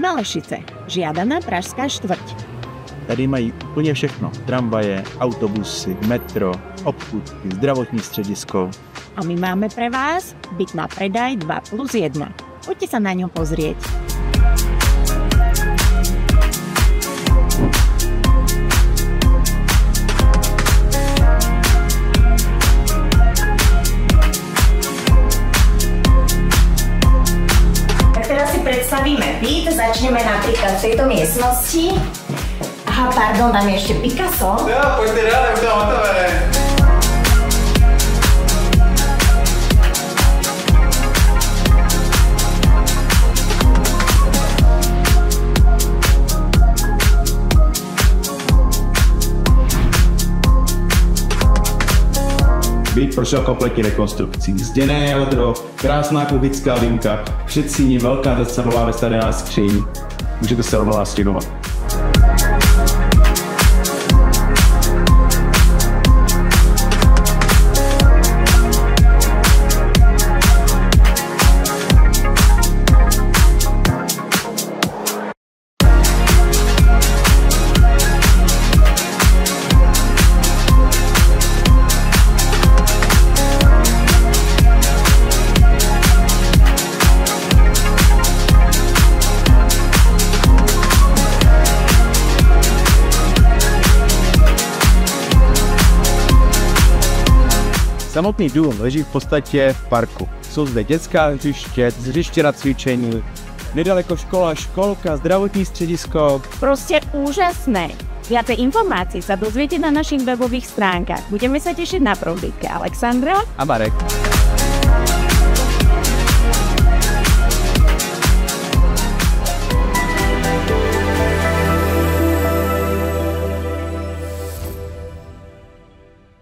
Malešice, žiadaná pražská štvrť. Tady mají úplně všechno. Tramvaje, autobusy, metro, obchůdky, zdravotní středisko. A my máme pre vás byt na predaj 2+1. Poďte sa na ňo pozrieť. Tak teraz si predstavíme byt, začneme napríklad v tejto miestnosti. Aha, pardon, tam je ešte Picasso. Jo, pojďte dál, už to hotové. Byt prošel kompletní rekonstrukcí. Zděné jádro, krásná kubická linka, předsíň, velká zrcadlová vestavěná skříň. Můžete se rovnou nastínovat. Samotný dům leží v podstatě v parku. Jsou zde dětská hřiště, hřiště na cvičení, nedaleko škola, školka, zdravotní středisko. Proste úžasné. Viacej informácií sa dozviete na našich webových stránkach. Budeme sa tešiť na prohlídke. Alexandra A Marek.